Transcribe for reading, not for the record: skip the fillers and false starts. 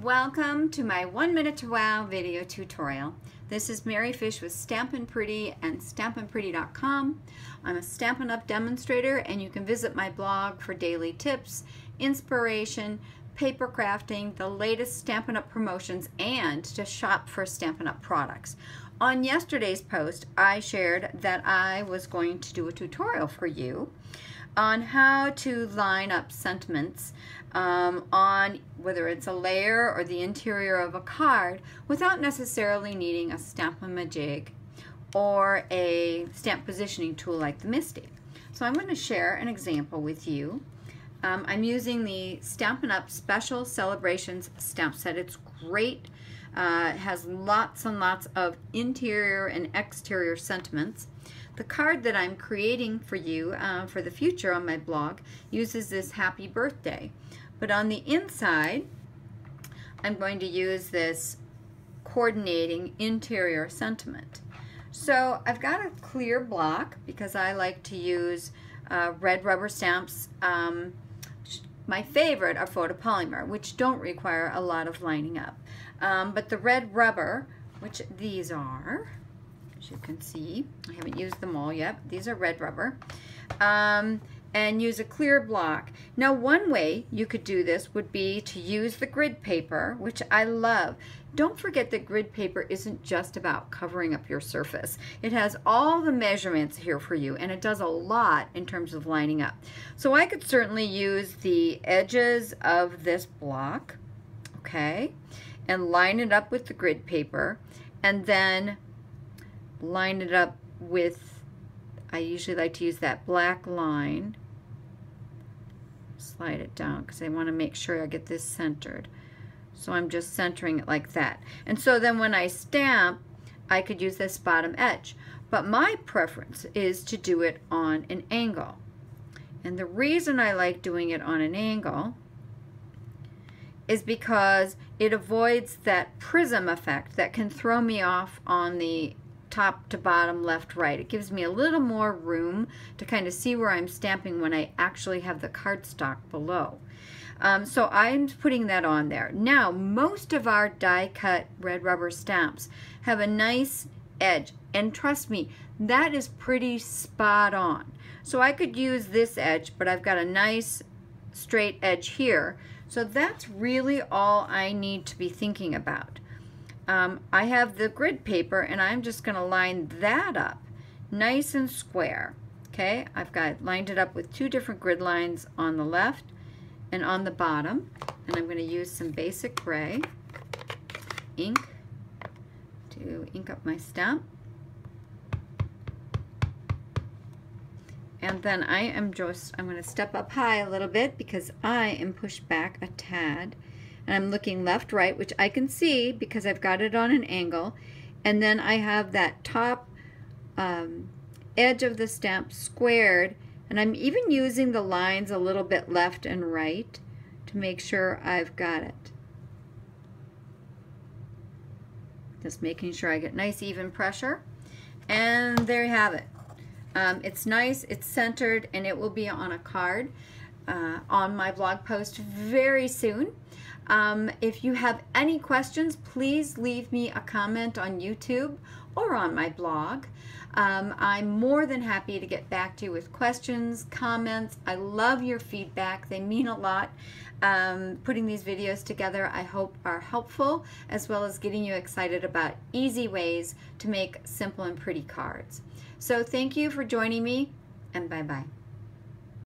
Welcome to my 1 Minute to Wow video tutorial. This is Mary Fish with Stampin' Pretty and stampinpretty.com. I'm a Stampin' Up! Demonstrator, and you can visit my blog for daily tips, inspiration, paper crafting, the latest Stampin' Up! Promotions, and to shop for Stampin' Up! Products. On yesterday's post, I shared that I was going to do a tutorial for you on how to line up sentiments on whether it's a layer or the interior of a card without necessarily needing a Stamp-A-Majig or a stamp positioning tool like the Misty. So I'm going to share an example with you. I'm using the Stampin' Up! Special Celebrations stamp set. It's great. It has lots and lots of interior and exterior sentiments. The card that I'm creating for you for the future on my blog uses this happy birthday. But on the inside, I'm going to use this coordinating interior sentiment. So I've got a clear block because I like to use red rubber stamps. My favorite are photopolymer, which don't require a lot of lining up. But the red rubber, which these are, as you can see, I haven't used them all yet. These are red rubber. And use a clear block. Now, one way you could do this would be to use the grid paper, which I love. Don't forget that grid paper isn't just about covering up your surface. It has all the measurements here for you, and it does a lot in terms of lining up. So I could certainly use the edges of this block, okay, and line it up with the grid paper, and then line it up with, I usually like to use that black line. Slide it down because I want to make sure I get this centered. So I'm just centering it like that. And so then when I stamp, I could use this bottom edge. But my preference is to do it on an angle. And the reason I like doing it on an angle is because it avoids that prism effect that can throw me off on the top to bottom, left, right. It gives me a little more room to kind of see where I'm stamping when I actually have the cardstock below. So I'm putting that on there. Now, most of our die-cut red rubber stamps have a nice edge, and trust me, that is pretty spot on. So I could use this edge, but I've got a nice straight edge here. So that's really all I need to be thinking about. I have the grid paper, and I'm just going to line that up nice and square. Okay, I've got lined it up with two different grid lines on the left and on the bottom, and I'm going to use some basic gray ink to ink up my stamp. And then I'm going to step up high a little bit because I am pushed back a tad. And I'm looking left, right, which I can see because I've got it on an angle. And then I have that top edge of the stamp squared. And I'm even using the lines a little bit left and right to make sure I've got it. Just making sure I get nice even pressure. And there you have it. It's nice, it's centered, and it will be on a card on my blog post very soon. If you have any questions, please leave me a comment on YouTube or on my blog. I'm more than happy to get back to you with questions, comments. I love your feedback. They mean a lot. Putting these videos together, I hope, are helpful, as well as getting you excited about easy ways to make simple and pretty cards. So thank you for joining me, and bye-bye.